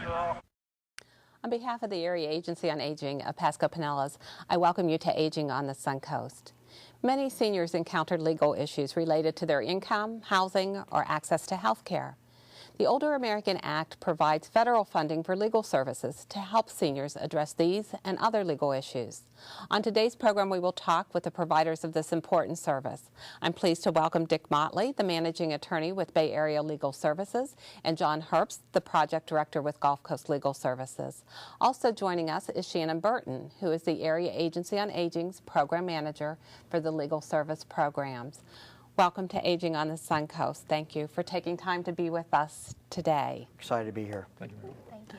On behalf of the Area Agency on Aging of Pasco Pinellas, I welcome you to Aging on the Suncoast. Many seniors encounter legal issues related to their income, housing, or access to health care. The Older American Act provides federal funding for legal services to help seniors address these and other legal issues. On today's program, we will talk with the providers of this important service. I'm pleased to welcome Dick Motley, the Managing Attorney with Bay Area Legal Services, and John Herbst, the Project Director with Gulf Coast Legal Services. Also joining us is Shannon Burton, who is the Area Agency on Aging's Program Manager for the Legal Service Programs. Welcome to Aging on the Suncoast. Thank you for taking time to be with us today. Excited to be here. Thank you. Thank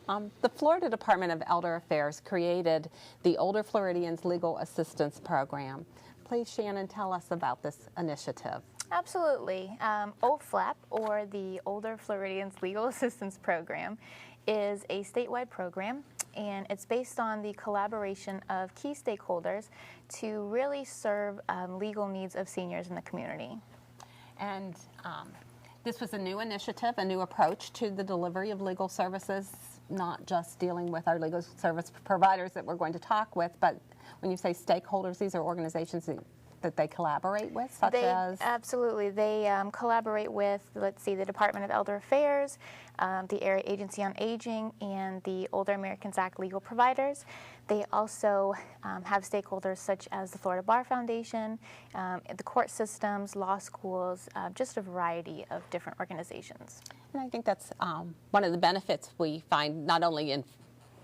you. The Florida Department of Elder Affairs created the Older Floridians Legal Assistance Program. Please, Shannon, tell us about this initiative. Absolutely. OFLAP, or the Older Floridians Legal Assistance Program, is a statewide program, and it's based on the collaboration of key stakeholders to really serve legal needs of seniors in the community. And this was a new initiative, a new approach to the delivery of legal services, not just dealing with our legal service providers that we're going to talk with, but when you say stakeholders, these are organizations that they collaborate with, such as? Absolutely. They collaborate with, let's see, the Department of Elder Affairs, the Area Agency on Aging, and the Older Americans Act legal providers. They also have stakeholders such as the Florida Bar Foundation, the court systems, law schools, just a variety of different organizations. And I think that's one of the benefits we find, not only in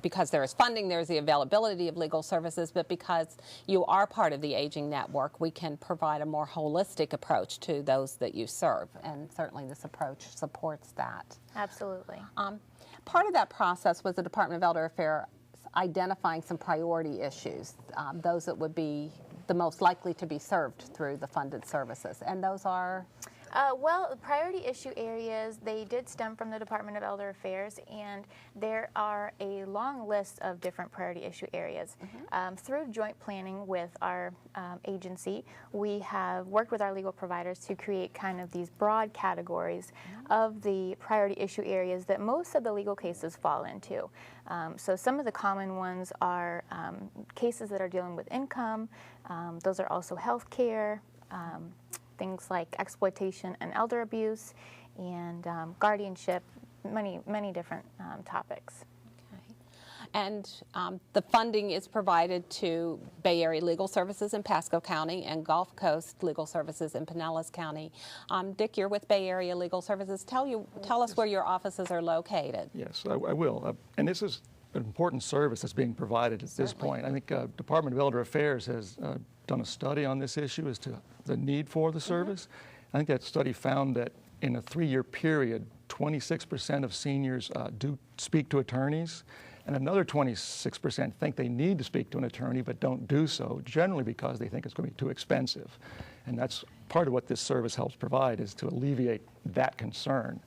because there is funding, there's the availability of legal services, but because you are part of the aging network, we can provide a more holistic approach to those that you serve, and certainly this approach supports that. Absolutely. Part of that process was the Department of Elder Affairs identifying some priority issues, those that would be the most likely to be served through the funded services, and those are? Well, the priority issue areas, they did stem from the Department of Elder Affairs, and there are a long list of different priority issue areas. Mm-hmm. Through joint planning with our agency, we have worked with our legal providers to create kind of these broad categories mm-hmm. of the priority issue areas that most of the legal cases fall into. So some of the common ones are cases that are dealing with income. Those are also health care, things like exploitation and elder abuse, and guardianship, many different topics. Okay. And the funding is provided to Bay Area Legal Services in Pasco County and Gulf Coast Legal Services in Pinellas County. Dick, you're with Bay Area Legal Services. Tell us where your offices are located. Yes, I will. And this is an important service that's being provided at this point. I think Department of Elder Affairs has done a study on this issue as to the need for the service. Mm-hmm. I think that study found that in a 3-year period, 26% of seniors do speak to attorneys, and another 26% think they need to speak to an attorney but don't do so, generally because they think it's going to be too expensive. And that's part of what this service helps provide, is to alleviate that concern.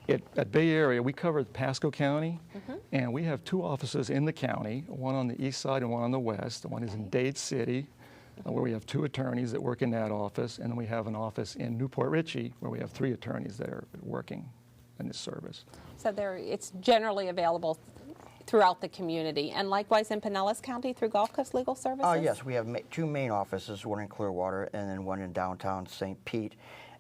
At Bay Area, we cover Pasco County, mm-hmm. and we have 2 offices in the county, one on the east side and one on the west. One is in Dade City, where we have 2 attorneys that work in that office, and then we have an office in Newport Richey, where we have 3 attorneys that are working in this service. So it's generally available throughout the community, and likewise in Pinellas County through Gulf Coast Legal Services? Yes, we have 2 main offices, one in Clearwater and then one in downtown St. Pete.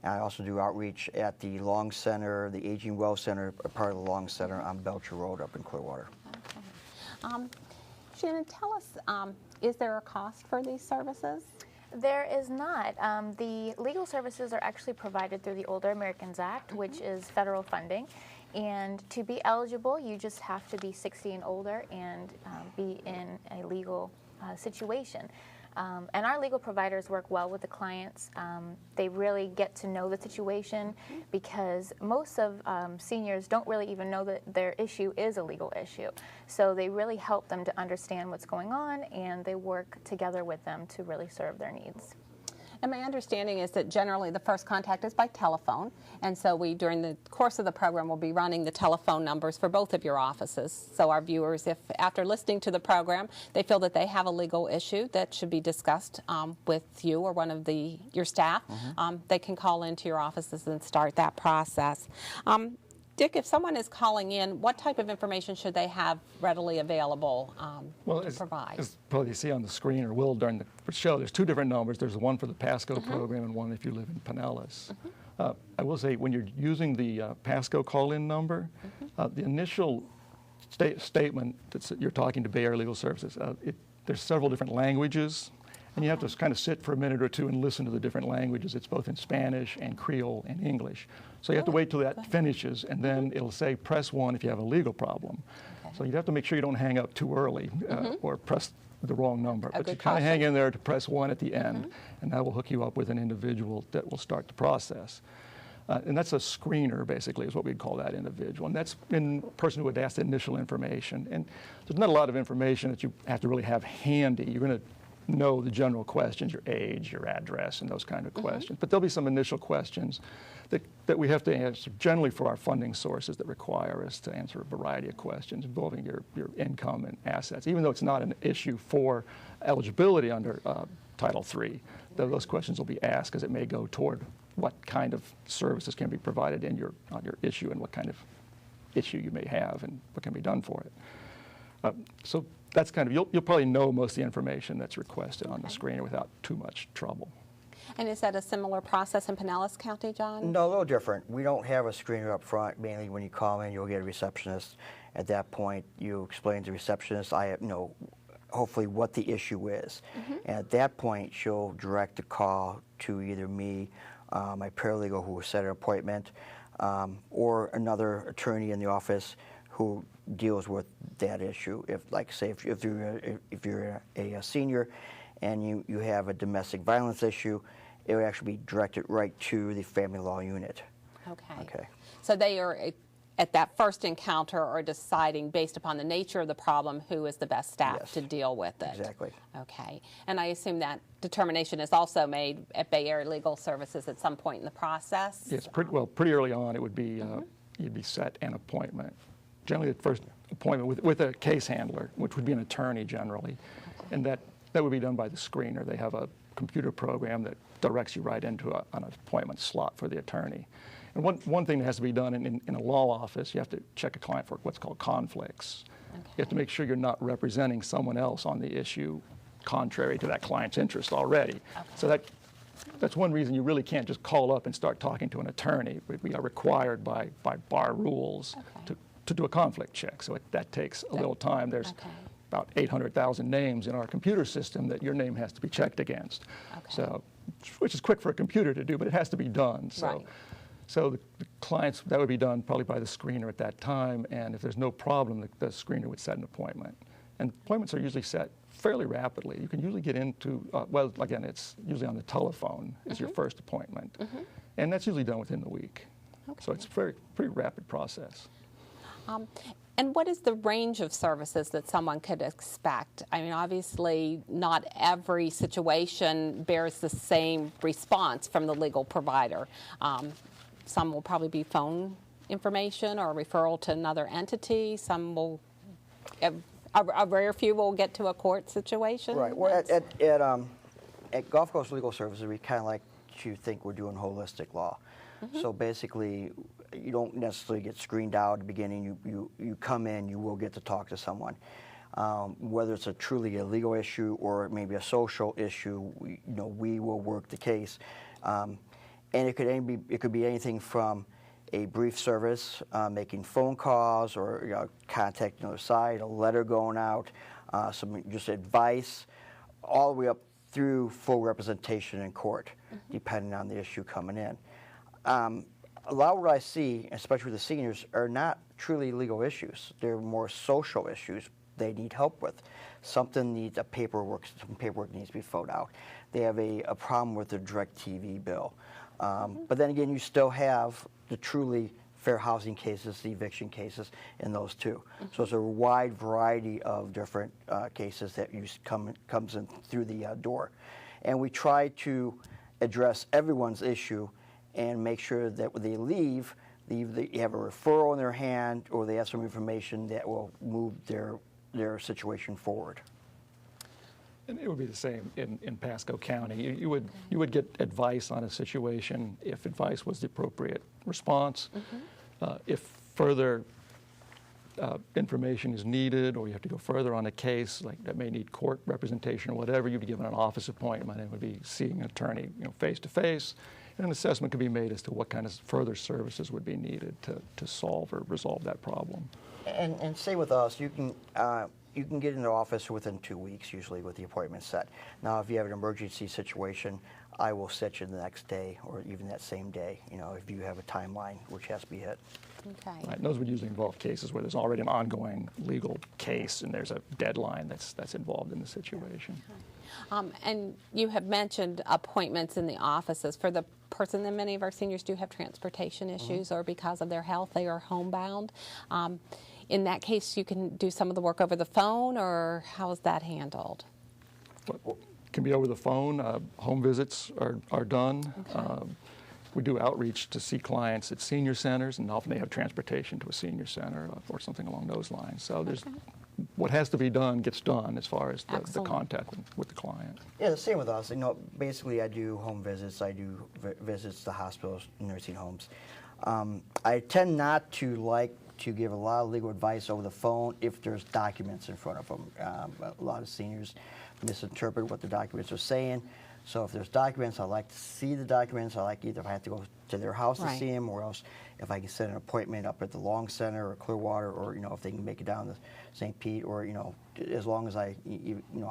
And I also do outreach at the Long Center, the Aging Well Center, part of the Long Center on Belcher Road up in Clearwater. Okay. Shannon, tell us, is there a cost for these services? There is not. The legal services are actually provided through the Older Americans Act, mm-hmm. which is federal funding. And to be eligible, you just have to be 60 and older and be in a legal situation. And our legal providers work well with the clients. They really get to know the situation because most of seniors don't really even know that their issue is a legal issue. So they really help them to understand what's going on, and they work together with them to really serve their needs. And my understanding is that generally the first contact is by telephone, and so we, during the course of the program, will be running the telephone numbers for both of your offices. So our viewers, if after listening to the program, they feel that they have a legal issue that should be discussed with you or one of your staff, they can call into your offices and start that process. Dick, if someone is calling in, what type of information should they have readily available to provide? As probably you see on the screen or will during the show, there's two different numbers. There's one for the Pasco program and one if you live in Pinellas. I will say when you're using the Pasco call-in number, the initial statement that you're talking to Bay Area Legal Services, there's several different languages, and you have to kind of sit for a minute or two and listen to the different languages. It's both in Spanish and Creole and English. So you have to wait till that finishes, and then it'll say press 1 if you have a legal problem. So you'd have to make sure you don't hang up too early or press the wrong number. But you kind of hang in there to press 1 at the end, and that will hook you up with an individual that will start the process. And that's a screener, basically, is what we'd call that individual. And that's a person who would ask the initial information. And there's not a lot of information that you have to really have handy. You're going to know the general questions, your age, your address, and those kind of questions. But there'll be some initial questions that we have to answer generally for our funding sources that require us to answer a variety of questions involving your income and assets. Even though it's not an issue for eligibility under Title III, those questions will be asked because it may go toward what kind of services can be provided on your issue and what kind of issue you may have and what can be done for it. So that's kind of, you'll probably know most of the information that's requested on the screener without too much trouble. And is that a similar process in Pinellas County, John? No, a little different. We don't have a screener up front. Mainly when you call in, you'll get a receptionist. At that point, you explain to the receptionist, hopefully what the issue is. And at that point, she'll direct the call to either me, my paralegal who will set an appointment, or another attorney in the office who deals with that issue. If you're a senior and you have a domestic violence issue, it would actually be directed right to the family law unit. Okay. So they are, at that first encounter, are deciding based upon the nature of the problem who is the best staff to deal with it. Exactly. Okay. And I assume that determination is also made at Bay Area Legal Services at some point in the process? Yes, pretty early on it would be, you'd be set an appointment. Generally the first appointment with a case handler, which would be an attorney generally, and that would be done by the screener. They have a computer program that directs you right into an appointment slot for the attorney. And one thing that has to be done in a law office, you have to check a client for what's called conflicts. You have to make sure you're not representing someone else on the issue contrary to that client's interest already. So that's one reason you really can't just call up and start talking to an attorney. We are required by bar rules to do a conflict check. So that takes a little time. There's about 800,000 names in our computer system that your name has to be checked against. So, which is quick for a computer to do, but it has to be done. So the clients, that would be done probably by the screener at that time, and if there's no problem, the screener would set an appointment. And appointments are usually set fairly rapidly. You can usually get into, well, again, it's usually on the telephone is your first appointment, and that's usually done within the week. So it's a pretty rapid process. And what is the range of services that someone could expect? I mean, obviously, not every situation bears the same response from the legal provider. Some will probably be phone information or referral to another entity. Some will, a rare few will get to a court situation. Right. Well, at Gulf Coast Legal Services, we kind of like to think we're doing holistic law. So basically, you don't necessarily get screened out at the beginning. You come in, you will get to talk to someone. Whether it's truly a legal issue or maybe a social issue, we will work the case. And it could be anything from a brief service, making phone calls or contacting the other side, a letter going out, some just advice, all the way up through full representation in court, depending on the issue coming in. A lot of what I see, especially with the seniors, are not truly legal issues. They're more social issues they need help with. Some paperwork needs to be filled out. They have a problem with their DirecTV bill. But then again, you still have the truly fair housing cases, the eviction cases, in those too. So it's a wide variety of different cases that comes in through the door. And we try to address everyone's issue and make sure that when they leave, they have a referral in their hand or they have some information that will move their situation forward. And it would be the same in Pasco County. You would get advice on a situation if advice was the appropriate response. If further information is needed, or you have to go further on a case like that may need court representation or whatever, you'd be given an office appointment and would be seeing an attorney, face to face, and an assessment could be made as to what kind of further services would be needed to solve or resolve that problem. And say with us, you can get in the office within 2 weeks, usually with the appointment set. Now, if you have an emergency situation, I will set you the next day or even that same day, if you have a timeline which has to be hit. Okay. Right, and those would usually involve cases where there's already an ongoing legal case and there's a deadline that's involved in the situation. And you have mentioned appointments in the offices. For the person, that many of our seniors do have transportation issues, or because of their health, they are homebound. In that case, you can do some of the work over the phone, or how is that handled? It can be over the phone. Home visits are done. Okay. We do outreach to see clients at senior centers, and often they have transportation to a senior center or something along those lines. So there's what has to be done gets done as far as the contact with the client. Yeah, the same with us. Basically I do home visits. I do visits to hospitals, nursing homes. I tend not to like to give a lot of legal advice over the phone if there's documents in front of them. A lot of seniors misinterpret what the documents are saying. So if there's documents, I like to see the documents. I like either if I have to go to their house to see them, or else if I can set an appointment up at the Long Center or Clearwater, or if they can make it down to St. Pete, or as long as I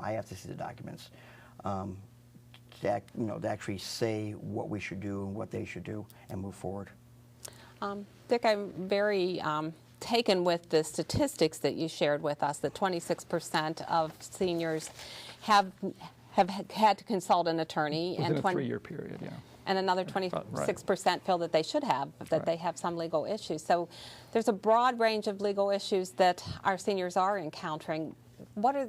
have to see the documents to actually say what we should do and what they should do and move forward. Dick, I'm very taken with the statistics that you shared with us, that 26% of seniors have had to consult an attorney. Within a 3-year period, yeah. And another 26% feel that they should have, that they have some legal issues. So there's a broad range of legal issues that our seniors are encountering. What are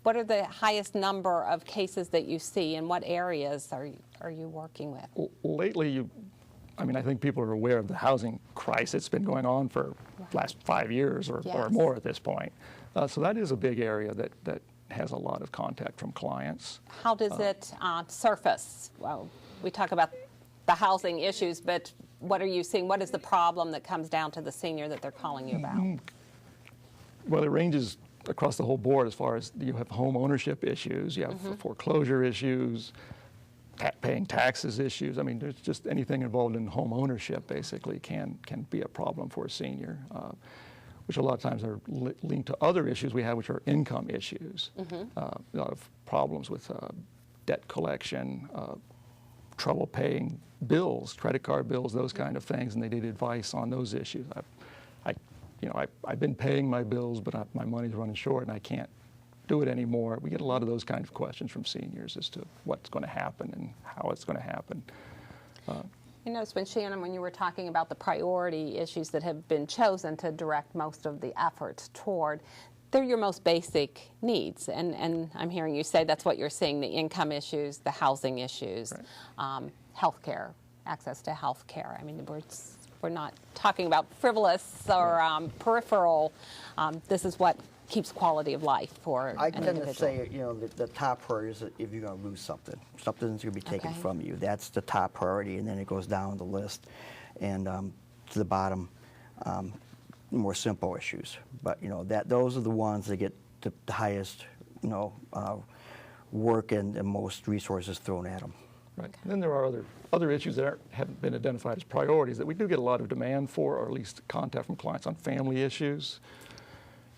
the highest number of cases that you see, and what areas are you working with? Well, lately, I think people are aware of the housing crisis. It's been going on for the last 5 years or more at this point. So that is a big area that has a lot of contact from clients. How does it surface? Well, we talk about the housing issues, but what are you seeing? What is the problem that comes down to the senior that they're calling you about? Well, it ranges across the whole board as far as you have home ownership issues, you have foreclosure issues, paying taxes issues. There's just anything involved in home ownership basically can be a problem for a senior, which a lot of times are linked to other issues we have, which are income issues. A lot of problems with debt collection, trouble paying bills, credit card bills, those kind of things, and they need advice on those issues. I've been paying my bills, but my money's running short and I can't do it anymore. We get a lot of those kind of questions from seniors as to what's going to happen and how it's going to happen. You notice when you were talking about the priority issues that have been chosen to direct most of the efforts toward, they're your most basic needs. And I'm hearing you say that's what you're seeing, the income issues, the housing issues, health care, access to health care. We're not talking about frivolous or peripheral. This is what keeps quality of life for an individual. I tend to say, the top priority is if you're going to lose something. Something's going to be taken from you. That's the top priority, and then it goes down the list and to the bottom, more simple issues. But those are the ones that get the highest work and most resources thrown at them. Right. And then there are other issues that haven't been identified as priorities that we do get a lot of demand for, or at least contact from clients on family issues.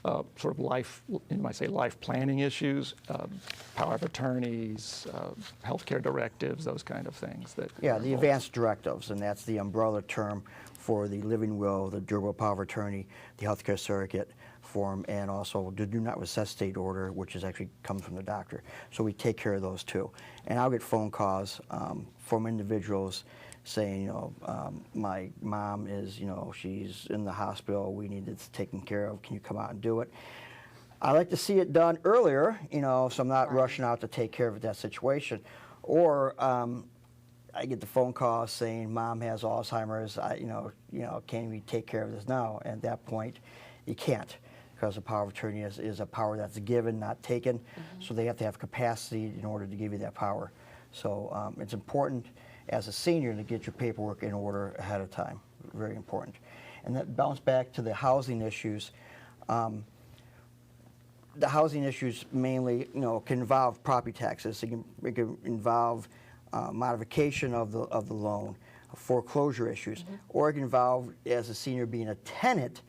Sort of life planning issues, power of attorneys, healthcare directives, those kind of things. The advanced directives, and that's the umbrella term for the living will, the durable power of attorney, the healthcare surrogate form, and also the do not resuscitate order, which actually comes from the doctor. So we take care of those too. And I'll get phone calls from individuals saying, my mom is, she's in the hospital, we need this taken care of, can you come out and do it? I like to see it done earlier, so I'm not rushing out to take care of that situation. Or I get the phone call saying, Mom has Alzheimer's, can we take care of this now? And at that point, you can't, because the power of attorney is a power that's given, not taken, so they have to have capacity in order to give you that power. So it's important as a senior to get your paperwork in order ahead of time, very important. And that bounce back to the housing issues. The housing issues mainly, can involve property taxes. It can involve modification of the loan, foreclosure issues, or it can involve, as a senior, being a tenant,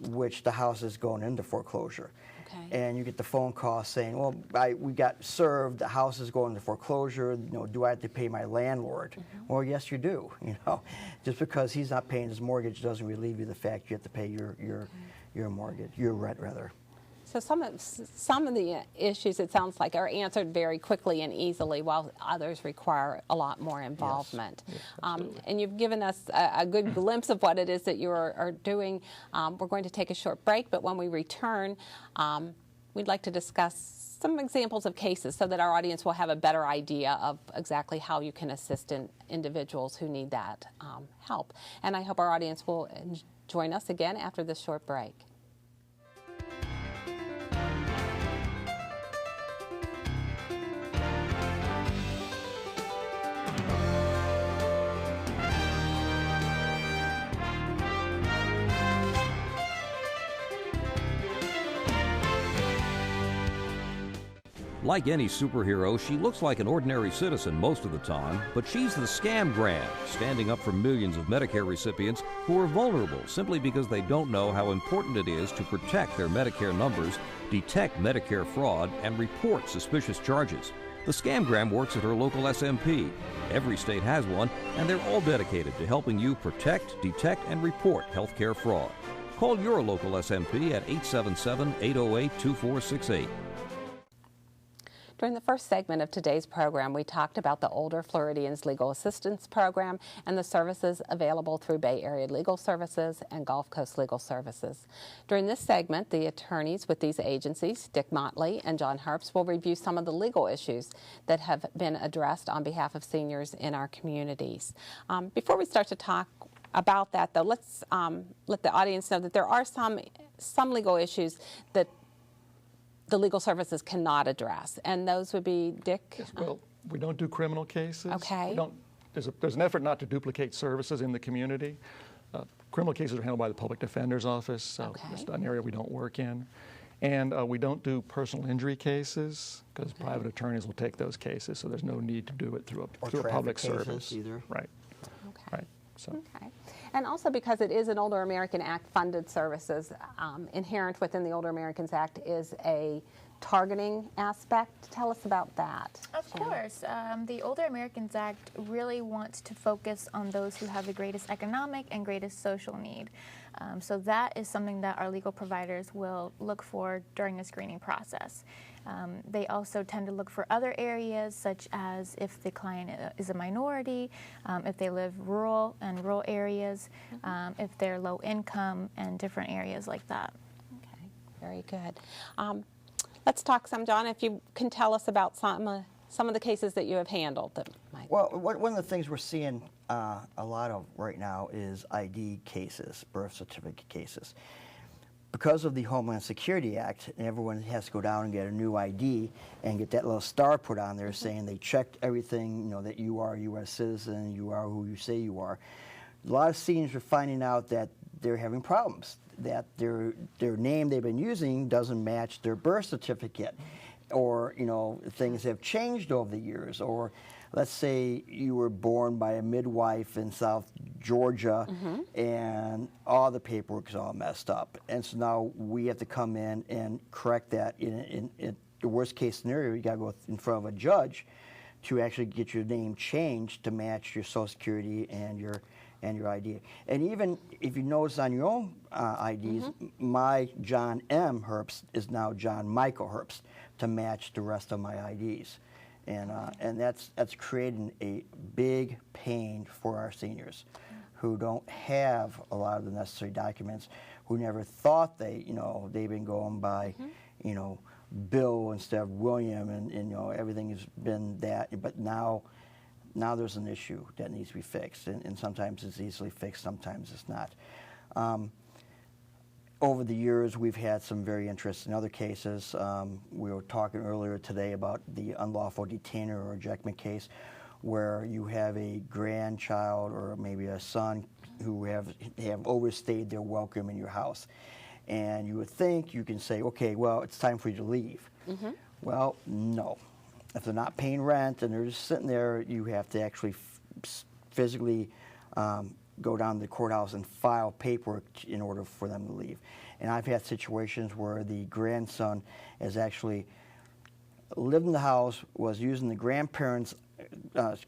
which the house is going into foreclosure. Okay. And you get the phone call saying, well, we got served, the house is going into foreclosure, do I have to pay my landlord? Well, yes, you do. Just because he's not paying his mortgage doesn't relieve you of the fact you have to pay your mortgage, your rent rather. So some of the issues, it sounds like, are answered very quickly and easily, while others require a lot more involvement. Yes. Yeah, and you've given us a good glimpse of what it is that you are doing. We're going to take a short break, but when we return, we'd like to discuss some examples of cases so that our audience will have a better idea of exactly how you can assist individuals who need that help. And I hope our audience will join us again after this short break. Like any superhero, she looks like an ordinary citizen most of the time, but she's the scam gram, standing up for millions of Medicare recipients who are vulnerable simply because they don't know how important it is to protect their Medicare numbers, detect Medicare fraud, and report suspicious charges. The scam gram works at her local SMP. Every state has one, and they're all dedicated to helping you protect, detect, and report healthcare fraud. Call your local SMP at 877-808-2468. During the first segment of today's program, we talked about the Older Floridians Legal Assistance Program and the services available through Bay Area Legal Services and Gulf Coast Legal Services. During this segment, the attorneys with these agencies, Dick Motley and John Herbst, will review some of the legal issues that have been addressed on behalf of seniors in our communities. Before we start to talk about that, though, let's let the audience know that there are some legal issues that the legal services cannot address, and those would be, Dick? Yes, well, we don't do criminal cases. Okay. There's an effort not to duplicate services in the community. Criminal cases are handled by the Public Defender's Office, so that's an area we don't work in. And we don't do personal injury cases because private attorneys will take those cases, so there's no need to do it through a public service. Either. Right. Okay. Right. So. Okay. And also because it is an Older American Act funded services, inherent within the Older Americans Act is a targeting aspect. Tell us about that. Of course. The Older Americans Act really wants to focus on those who have the greatest economic and greatest social need. So that is something that our legal providers will look for during the screening process. They also tend to look for other areas, such as if the client is a minority, if they live rural areas, if they're low income, and different areas like that. Okay, very good. Let's talk some, John, if you can tell us about some of the cases that you have handled. That might... Well, one of the things we're seeing a lot of right now is ID cases, birth certificate cases. Because of the Homeland Security Act, and everyone has to go down and get a new ID and get that little star put on there saying they checked everything, that you are a U.S. citizen, you are who you say you are. A lot of seniors are finding out that they're having problems, that their name they've been using doesn't match their birth certificate, or things have changed over the years, or let's say you were born by a midwife in South Georgia and all the paperwork is all messed up. And so now we have to come in and correct that. In the worst case scenario, you got to go in front of a judge to actually get your name changed to match your Social Security and your ID. And even if you notice on your own IDs, my John M. Herbst is now John Michael Herbst to match the rest of my IDs. And that's creating a big pain for our seniors who don't have a lot of the necessary documents, who never thought they've been going by, Bill instead of William, and everything has been that. But now there's an issue that needs to be fixed, and sometimes it's easily fixed, sometimes it's not. Over the years, we've had some very interesting other cases. We were talking earlier today about the unlawful detainer or ejectment case, where you have a grandchild or maybe a son who have overstayed their welcome in your house. And you would think you can say, okay, well, it's time for you to leave. Well, no. If they're not paying rent and they're just sitting there, you have to actually physically go down to the courthouse and file paperwork in order for them to leave. And I've had situations where the grandson has actually lived in the house, was using the grandparents'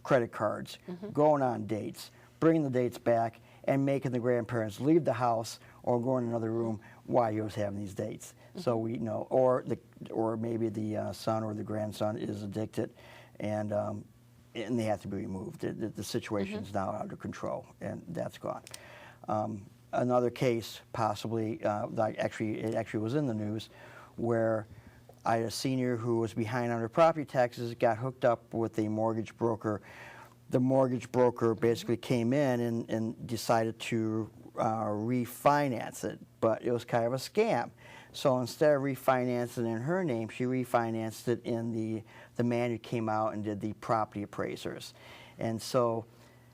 credit cards, going on dates, bringing the dates back, and making the grandparents leave the house or go in another room while he was having these dates. So we know, or maybe the son or the grandson is addicted, and they have to be removed. The situation's now under control, and that's gone. Another case, possibly, it actually was in the news, where I had a senior who was behind on her property taxes, got hooked up with a mortgage broker. The mortgage broker basically came in and decided to refinance it, but it was kind of a scam. So instead of refinancing in her name, she refinanced it in the man who came out and did the property appraisers. And so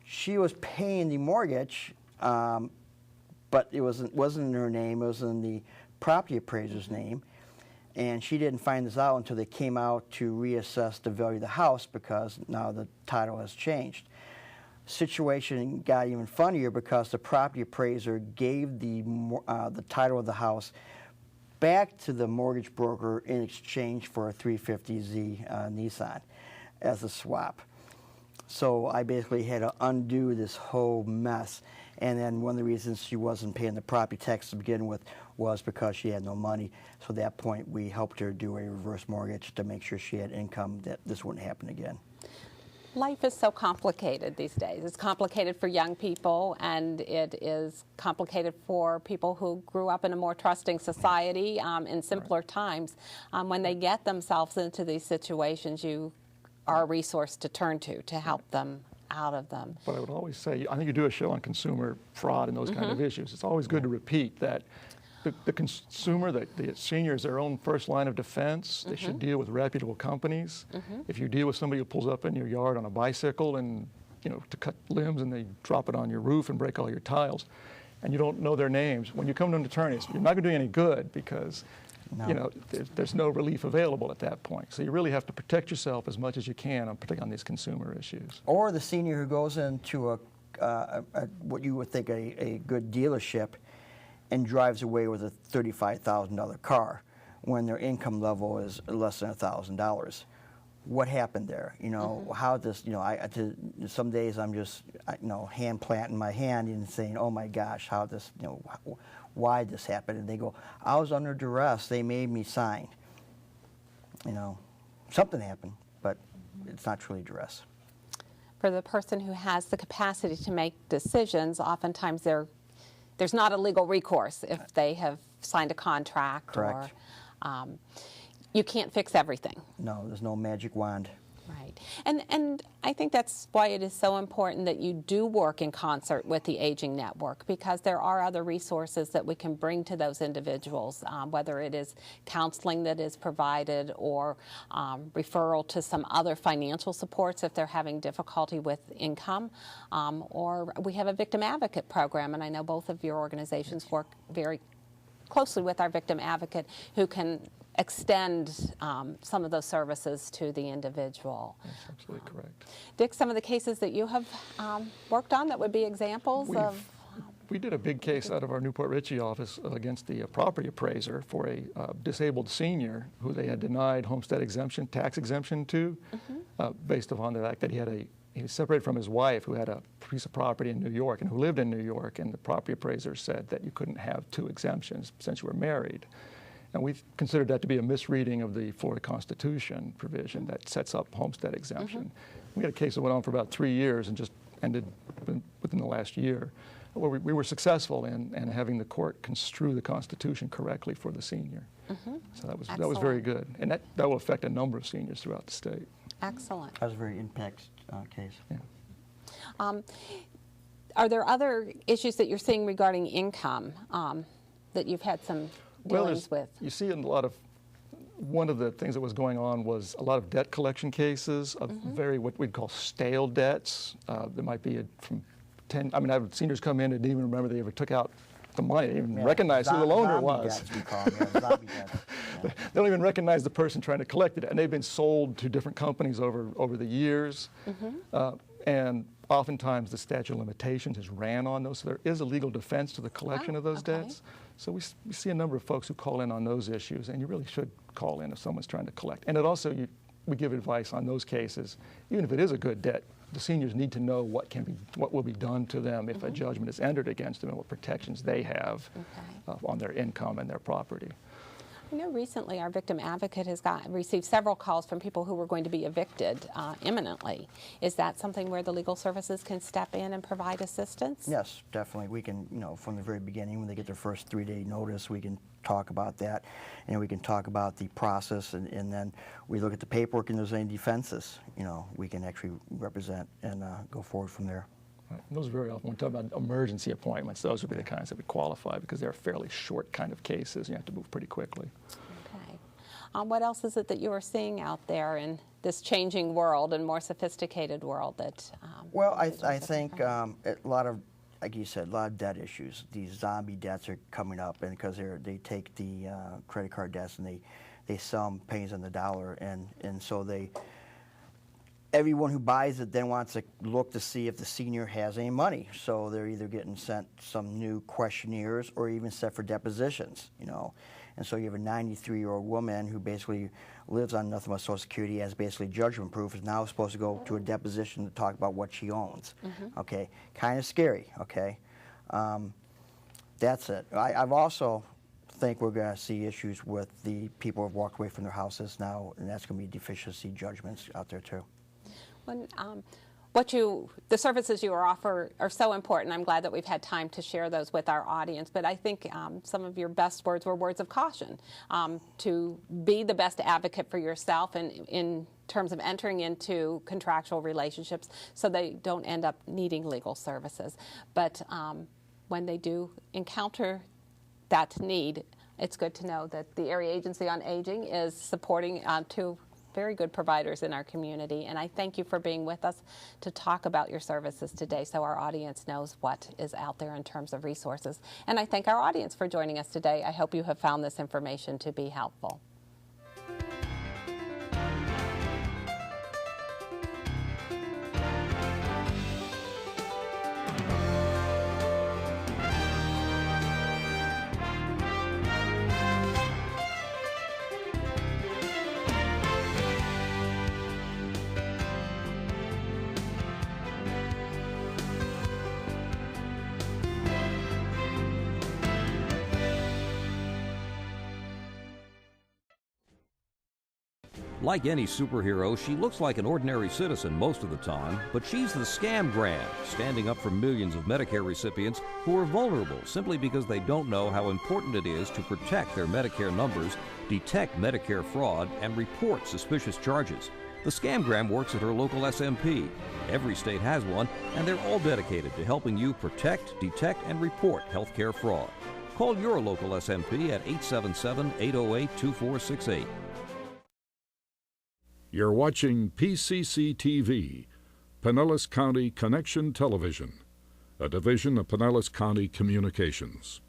she was paying the mortgage, but it wasn't in her name, it was in the property appraiser's name. And she didn't find this out until they came out to reassess the value of the house, because now the title has changed. Situation got even funnier because the property appraiser gave the title of the house back to the mortgage broker in exchange for a 350Z Nissan as a swap. So I basically had to undo this whole mess. And then one of the reasons she wasn't paying the property tax to begin with was because she had no money. So at that point, we helped her do a reverse mortgage to make sure she had income, that this wouldn't happen again. Life is so complicated these days. It's complicated for young people, and it is complicated for people who grew up in a more trusting society in simpler times. When they get themselves into these situations, you are a resource to turn to help them out of them. But I would always say, I think you do a show on consumer fraud and those kind of issues. It's always good to repeat that the consumer, the senior is their own first line of defense. They should deal with reputable companies. If you deal with somebody who pulls up in your yard on a bicycle and, to cut limbs, and they drop it on your roof and break all your tiles, and you don't know their names, when you come to an attorney, you're not going to do any good, because there's no relief available at that point. So you really have to protect yourself as much as you can, particularly on these consumer issues. Or the senior who goes into what you would think a good dealership and drives away with a $35,000 car when their income level is less than $1,000. What happened there? How this? Some days I'm just, hand planting my hand and saying, "Oh my gosh, how this? Why this happened?" And they go, "I was under duress. They made me sign." Something happened, but it's not truly duress. For the person who has the capacity to make decisions, oftentimes there's not a legal recourse if they have signed a contract. Correct. Or you can't fix everything. No, there's no magic wand. Right. And I think that's why it is so important that you do work in concert with the Aging Network, because there are other resources that we can bring to those individuals, whether it is counseling that is provided or referral to some other financial supports if they're having difficulty with income, or we have a victim advocate program, and I know both of your organizations work very closely with our victim advocate, who can extend some of those services to the individual. That's absolutely correct. Dick, some of the cases that you have worked on that would be examples of? We did a big case out of our Newport Richey office against the property appraiser for a disabled senior who they had denied homestead exemption, tax exemption to, based upon the fact that he was separated from his wife, who had a piece of property in New York and who lived in New York, and the property appraiser said that you couldn't have two exemptions since you were married. And we considered that to be a misreading of the Florida Constitution provision that sets up homestead exemption. We had a case that went on for about 3 years and just ended within the last year, where we were successful in having the court construe the Constitution correctly for the senior. So that was very good. And that will affect a number of seniors throughout the state. Excellent. That was a very impact case. Yeah. Are there other issues that you're seeing regarding income that you've had some dealings with? You see in a lot of, one of the things that was going on was a lot of debt collection cases of very, what we'd call stale debts. There might be from I mean, I have seniors come in and didn't even remember they ever took out the money, even Yeah, recognize who the loaner was. Debts, we call them, yeah, zombie debts. Yeah. They don't even recognize the person trying to collect it, and they've been sold to different companies over the years. And oftentimes the statute of limitations is ran on those, so there is a legal defense to the collection of those debts. So we see a number of folks who call in on those issues, and you really should call in if someone's trying to collect. And it also, we give advice on those cases, even if it is a good debt. The seniors need to know what will be done to them if a judgment is entered against them and what protections they have on their income and their property. I know recently our victim advocate has received several calls from people who were going to be evicted imminently. Is that something where the legal services can step in and provide assistance? Yes, definitely. We can, from the very beginning, when they get their first 3-day notice, we can talk about that, and we can talk about the process, and then we look at the paperwork, and if there's any defenses, we can actually represent and go forward from there. Those are very often, when we talk about emergency appointments, those would be the kinds that would qualify because they're fairly short kind of cases. You have to move pretty quickly. Okay. What else is it that you are seeing out there in this changing world and more sophisticated world that? Well, I think a lot of, like you said, a lot of debt issues. These zombie debts are coming up, and because they take the credit card debts and they sell them pennies on the dollar, and so everyone who buys it then wants to look to see if the senior has any money. So they're either getting sent some new questionnaires or even set for depositions, And so you have a 93-year-old woman who basically lives on nothing but Social Security, has basically judgment proof, is now supposed to go to a deposition to talk about what she owns. Okay, kind of scary, okay? That's it. I've also think we're going to see issues with the people who have walked away from their houses now, and that's going to be deficiency judgments out there too. When, the services you offer are so important. I'm glad that we've had time to share those with our audience, but I think some of your best words were words of caution, to be the best advocate for yourself and in terms of entering into contractual relationships so they don't end up needing legal services. But when they do encounter that need, it's good to know that the Area Agency on Aging is supporting two very good providers in our community, and I thank you for being with us to talk about your services today so our audience knows what is out there in terms of resources. And I thank our audience for joining us today. I hope you have found this information to be helpful. Like any superhero, she looks like an ordinary citizen most of the time, but she's the scam grand, standing up for millions of Medicare recipients who are vulnerable simply because they don't know how important it is to protect their Medicare numbers, detect Medicare fraud, and report suspicious charges. The Scamgram works at her local SMP. Every state has one, and they're all dedicated to helping you protect, detect, and report healthcare fraud. Call your local SMP at 877-808-2468. You're watching PCC TV, Pinellas County Connection Television, a division of Pinellas County Communications.